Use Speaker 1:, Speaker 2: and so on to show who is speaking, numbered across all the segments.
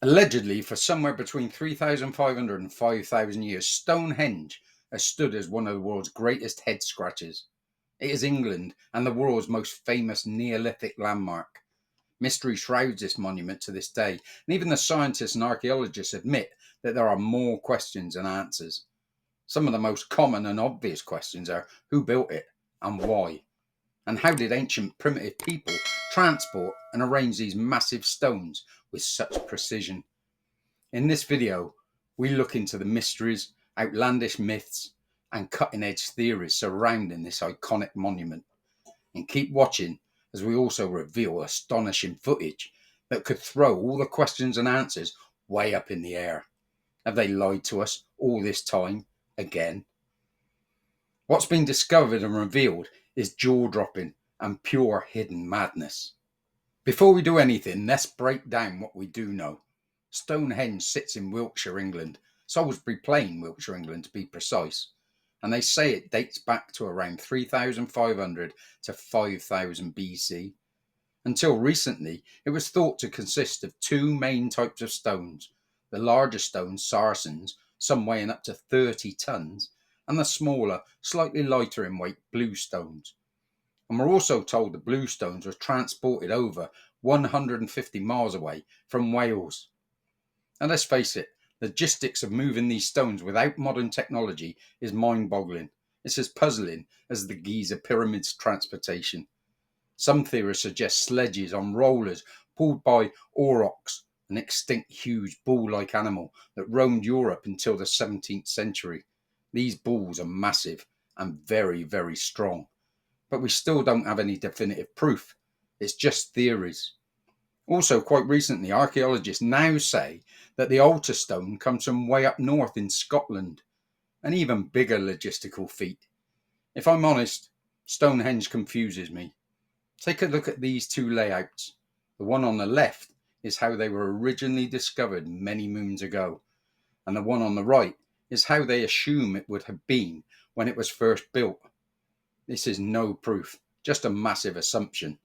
Speaker 1: Allegedly, for somewhere between 3,500 and 5,000 years, Stonehenge has stood as one of the world's greatest head scratches. It is England and the world's most famous Neolithic landmark. Mystery shrouds this monument to this day, and even the scientists and archaeologists admit that there are more questions than answers. Some of the most common and obvious questions are: who built it and why? And how did ancient primitive people transport and arrange these massive stones with such precision? In this video, we look into the mysteries, outlandish myths, and cutting edge theories surrounding this iconic monument. And keep watching as we also reveal astonishing footage that could throw all the questions and answers way up in the air. Have they lied to us all this time again? What's been discovered and revealed is jaw-dropping and pure hidden madness. Before we do anything, let's break down what we do know. Stonehenge sits in Wiltshire, England, Salisbury Plain, Wiltshire, England to be precise, and they say it dates back to around 3,500 to 5,000 BC. Until recently, it was thought to consist of two main types of stones: the larger stones, saracens, some weighing up to 30 tons, and the smaller, slightly lighter in weight, blue stones. And we're also told the blue stones were transported over 150 miles away from Wales. And let's face it, the logistics of moving these stones without modern technology is mind-boggling. It's as puzzling as the Giza pyramids transportation. Some theorists suggest sledges on rollers pulled by aurochs, an extinct huge bull-like animal that roamed Europe until the 17th century. These bulls are massive and very, very strong, but we still don't have any definitive proof. It's just theories. Also, quite recently, archaeologists now say that the altar stone comes from way up north in Scotland, an even bigger logistical feat. If I'm honest, Stonehenge confuses me. Take a look at these two layouts. The one on the left is how they were originally discovered many moons ago, and the one on the right is how they assume it would have been when it was first built. This is no proof, just a massive assumption.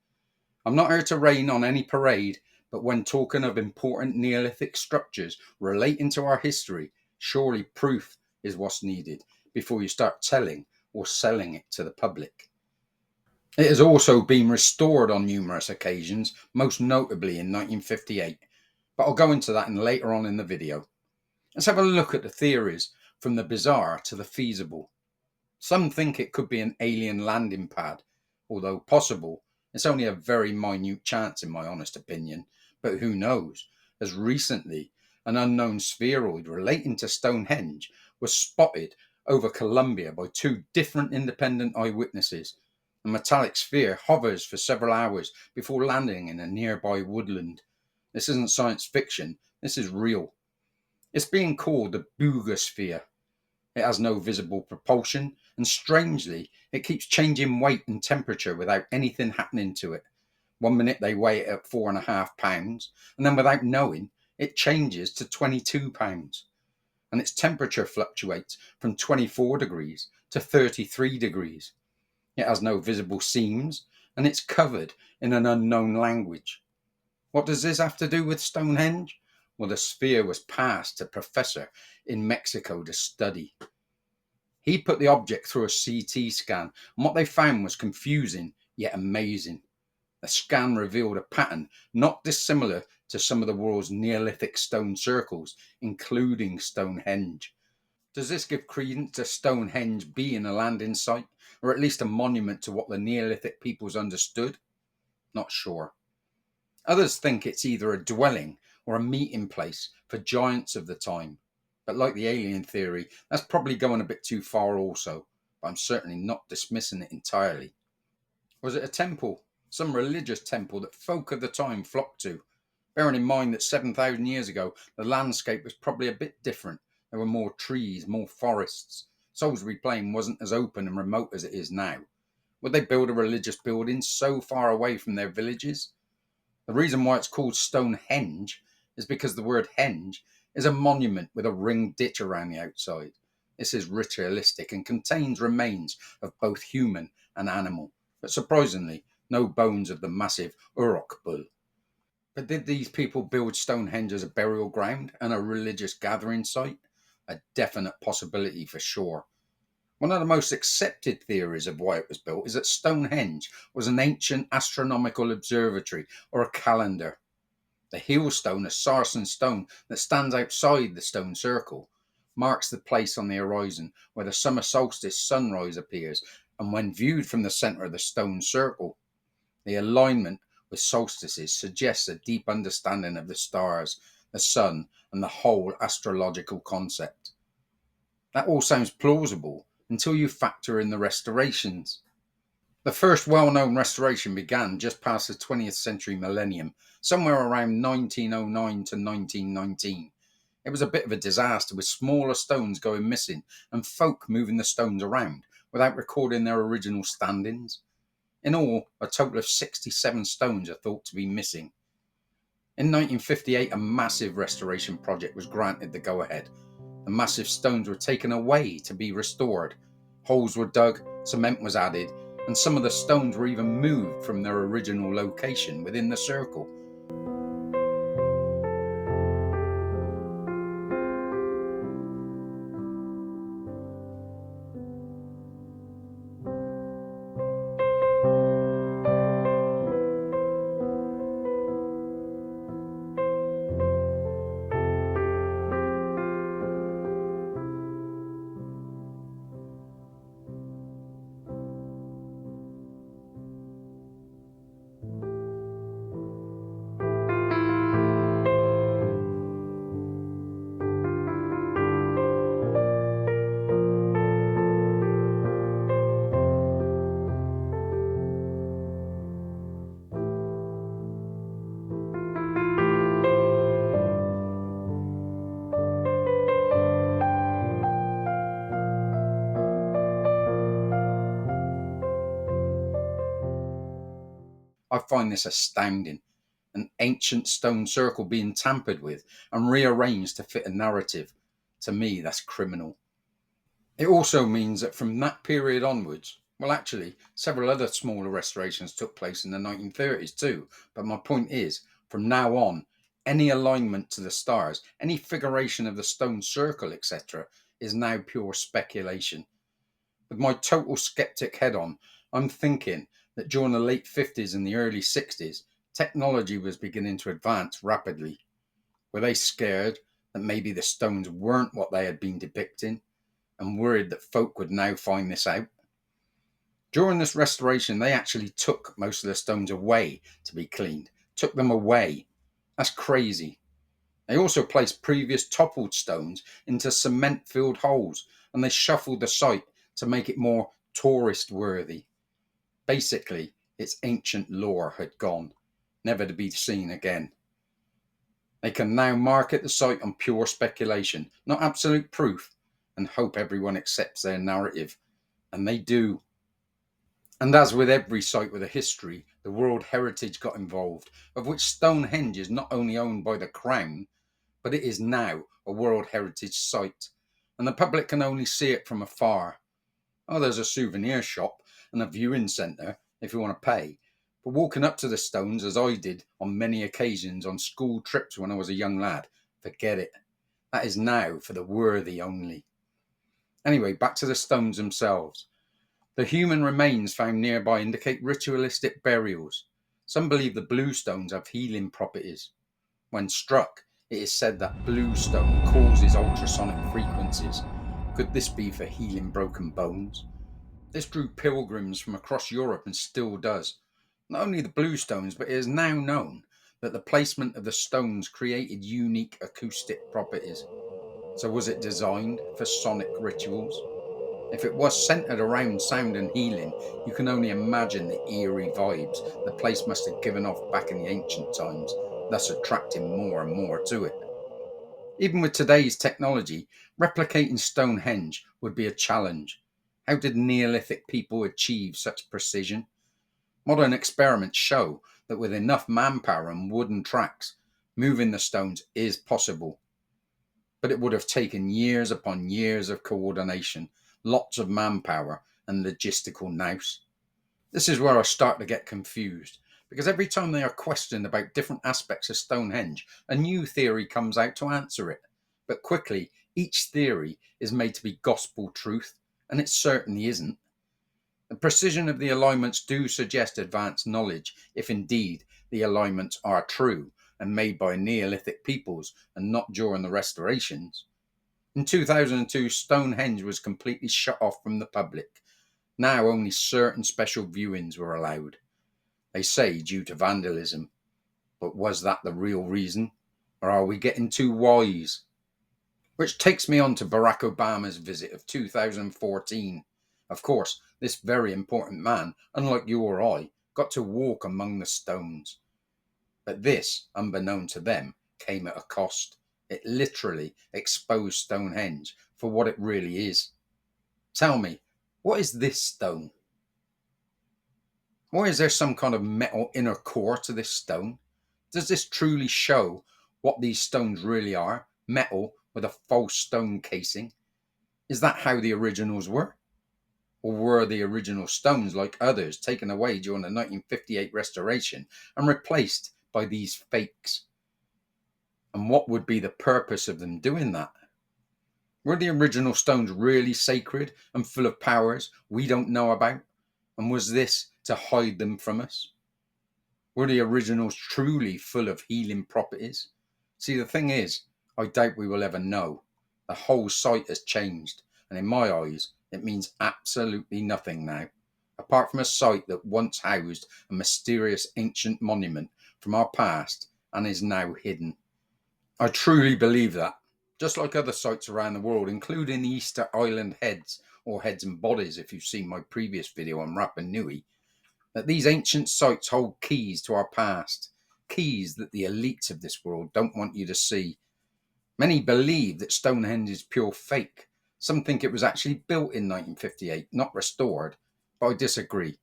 Speaker 1: I'm not here to rain on any parade, but when talking of important Neolithic structures relating to our history, surely proof is what's needed before you start telling or selling it to the public. It has also been restored on numerous occasions, most notably in 1958, but I'll go into that later on in the video. Let's have a look at the theories from the bizarre to the feasible. Some think it could be an alien landing pad, although possible, it's only a very minute chance in my honest opinion, but who knows, as recently an unknown spheroid relating to Stonehenge was spotted over Colombia by two different independent eyewitnesses. The metallic sphere hovers for several hours before landing in a nearby woodland. This isn't science fiction, this is real. It's being called the Beau sphere. It has no visible propulsion, and strangely, it keeps changing weight and temperature without anything happening to it. 1 minute they weigh it at 4.5 pounds, and then without knowing, it changes to 22 pounds. And its temperature fluctuates from 24 degrees to 33 degrees. It has no visible seams, and it's covered in an unknown language. What does this have to do with Stonehenge? Well, the sphere was passed to a professor in Mexico to study. He put the object through a CT scan, and what they found was confusing yet amazing. The scan revealed a pattern not dissimilar to some of the world's Neolithic stone circles, including Stonehenge. Does this give credence to Stonehenge being a landing site, or at least a monument to what the Neolithic peoples understood? Not sure. Others think it's either a dwelling or a meeting place for giants of the time. But like the alien theory, that's probably going a bit too far also, but I'm certainly not dismissing it entirely. Was it a temple? Some religious temple that folk of the time flocked to? Bearing in mind that 7,000 years ago, the landscape was probably a bit different. There were more trees, more forests. Salisbury Plain wasn't as open and remote as it is now. Would they build a religious building so far away from their villages? The reason why it's called Stonehenge is because the word henge is a monument with a ringed ditch around the outside. This is ritualistic and contains remains of both human and animal, but surprisingly, no bones of the massive Uruk bull. But did these people build Stonehenge as a burial ground and a religious gathering site? A definite possibility for sure. One of the most accepted theories of why it was built is that Stonehenge was an ancient astronomical observatory or a calendar. The heel stone, a sarsen stone that stands outside the stone circle, marks the place on the horizon where the summer solstice sunrise appears, and when viewed from the centre of the stone circle, the alignment with solstices suggests a deep understanding of the stars, the sun, and the whole astrological concept. That all sounds plausible until you factor in the restorations. The first well known restoration began just past the 20th century millennium, somewhere around 1909 to 1919. It was a bit of a disaster, with smaller stones going missing and folk moving the stones around without recording their original standings. In all, a total of 67 stones are thought to be missing. In 1958, a massive restoration project was granted the go ahead. The massive stones were taken away to be restored. Holes were dug, cement was added, and some of the stones were even moved from their original location within the circle. I find this astounding. An ancient stone circle being tampered with and rearranged to fit a narrative. To me, that's criminal. It also means that from that period onwards, well, actually, several other smaller restorations took place in the 1930s too. But my point is, from now on, any alignment to the stars, any figuration of the stone circle, etc., is now pure speculation. With my total skeptic head on, I'm thinking that during the late 50s and the early 60s, technology was beginning to advance rapidly. Were they scared that maybe the stones weren't what they had been depicting, and worried that folk would now find this out? During this restoration, they actually took most of the stones away to be cleaned, took them away. That's crazy. They also placed previous toppled stones into cement filled holes, and they shuffled the site to make it more tourist worthy. Basically, its ancient lore had gone, never to be seen again. They can now market the site on pure speculation, not absolute proof, and hope everyone accepts their narrative. And they do. And as with every site with a history, the World Heritage got involved, of which Stonehenge is not only owned by the Crown, but it is now a World Heritage Site, and the public can only see it from afar. Oh, there's a souvenir shop and a viewing centre if you want to pay. But walking up to the stones, as I did on many occasions on school trips when I was a young lad, forget it. That is now for the worthy only. Anyway, back to the stones themselves. The human remains found nearby indicate ritualistic burials. Some believe the blue stones have healing properties. When struck, it is said that blue stone causes ultrasonic frequencies. Could this be for healing broken bones? This drew pilgrims from across Europe and still does. Not only the blue stones, but it is now known that the placement of the stones created unique acoustic properties. So was it designed for sonic rituals? If it was centered around sound and healing, you can only imagine the eerie vibes the place must have given off back in the ancient times, thus attracting more and more to it. Even with today's technology, replicating Stonehenge would be a challenge. How did Neolithic people achieve such precision? Modern experiments show that with enough manpower and wooden tracks, moving the stones is possible. But it would have taken years upon years of coordination, lots of manpower and logistical nous. This is where I start to get confused, because every time they are questioned about different aspects of Stonehenge, a new theory comes out to answer it. But quickly, each theory is made to be gospel truth, and it certainly isn't. The precision of the alignments do suggest advanced knowledge, if indeed the alignments are true and made by Neolithic peoples and not during the restorations. In 2002, Stonehenge was completely shut off from the public. Now only certain special viewings were allowed. They say due to vandalism. But was that the real reason? Or are we getting too wise? Which takes me on to Barack Obama's visit of 2014. Of course, this very important man, unlike you or I, got to walk among the stones. But this, unbeknown to them, came at a cost. It literally exposed Stonehenge for what it really is. Tell me, what is this stone? Why is there some kind of metal inner core to this stone? Does this truly show what these stones really are? Metal with a false stone casing? Is that how the originals were? Or were the original stones, like others, taken away during the 1958 restoration and replaced by these fakes? And what would be the purpose of them doing that? Were the original stones really sacred and full of powers we don't know about? And was this to hide them from us? Were the originals truly full of healing properties? See, the thing is, I doubt we will ever know. The whole site has changed, and in my eyes, it means absolutely nothing now, apart from a site that once housed a mysterious ancient monument from our past and is now hidden. I truly believe that, just like other sites around the world, including the Easter Island heads, or heads and bodies if you've seen my previous video on Rapa Nui, that these ancient sites hold keys to our past, keys that the elites of this world don't want you to see. Many believe that Stonehenge is pure fake. Some think it was actually built in 1958, not restored, but I disagree.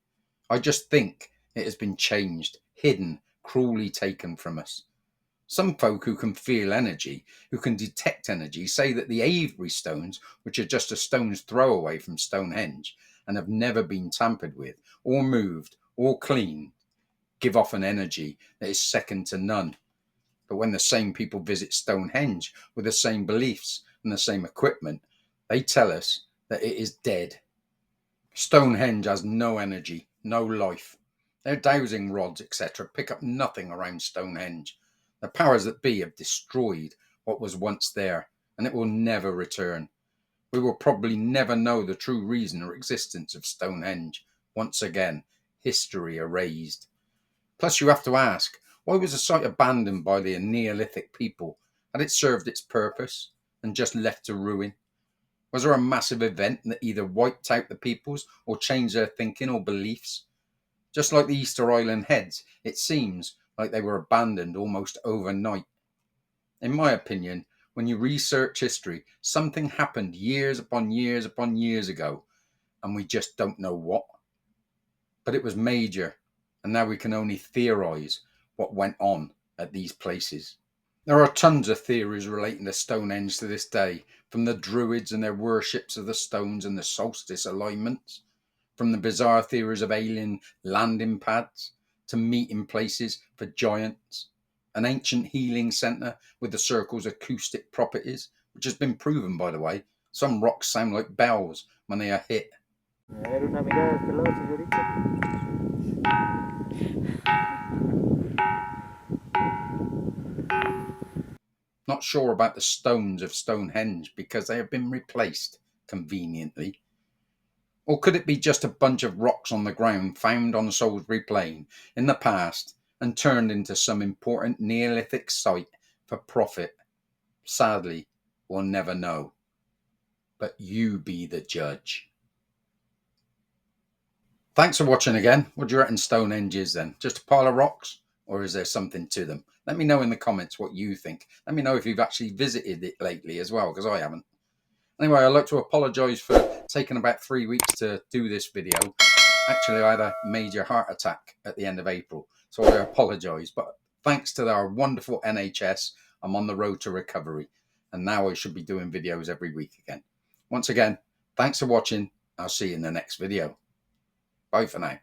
Speaker 1: I just think it has been changed, hidden, cruelly taken from us. Some folk who can feel energy, who can detect energy, say that the Avebury stones, which are just a stone's throw away from Stonehenge and have never been tampered with, or moved, or cleaned, give off an energy that is second to none. But when the same people visit Stonehenge with the same beliefs and the same equipment, they tell us that it is dead. Stonehenge has no energy, no life. Their dowsing rods, etc., pick up nothing around Stonehenge. The powers that be have destroyed what was once there, and it will never return. We will probably never know the true reason or existence of Stonehenge. Once again, history erased. Plus, you have to ask, why was the site abandoned by the Neolithic people? Had it served its purpose and just left to ruin? Was there a massive event that either wiped out the peoples or changed their thinking or beliefs? Just like the Easter Island heads, it seems like they were abandoned almost overnight. In my opinion, when you research history, something happened years upon years upon years ago, and we just don't know what. But it was major, and now we can only theorize what went on at these places. There are tons of theories relating to Stonehenge to this day, from the Druids and their worships of the stones and the solstice alignments, from the bizarre theories of alien landing pads to meeting places for giants, an ancient healing centre with the circle's acoustic properties, which has been proven, by the way. Some rocks sound like bells when they are hit. Not sure about the stones of Stonehenge because they have been replaced conveniently. Or could it be just a bunch of rocks on the ground found on Salisbury Plain in the past and turned into some important Neolithic site for profit? Sadly, we'll never know. But you be the judge. Thanks for watching again. What do you reckon Stonehenge is then? Just a pile of rocks? Or is there something to them? Let me know in the comments what you think. Let me know if you've actually visited it lately as well, because I haven't. Anyway, I'd like to apologise for taking about 3 weeks to do this video. Actually, I had a major heart attack at the end of April. So I apologise, but thanks to our wonderful NHS, I'm on the road to recovery, and now I should be doing videos every week again. Once again, thanks for watching. I'll see you in the next video. Bye for now.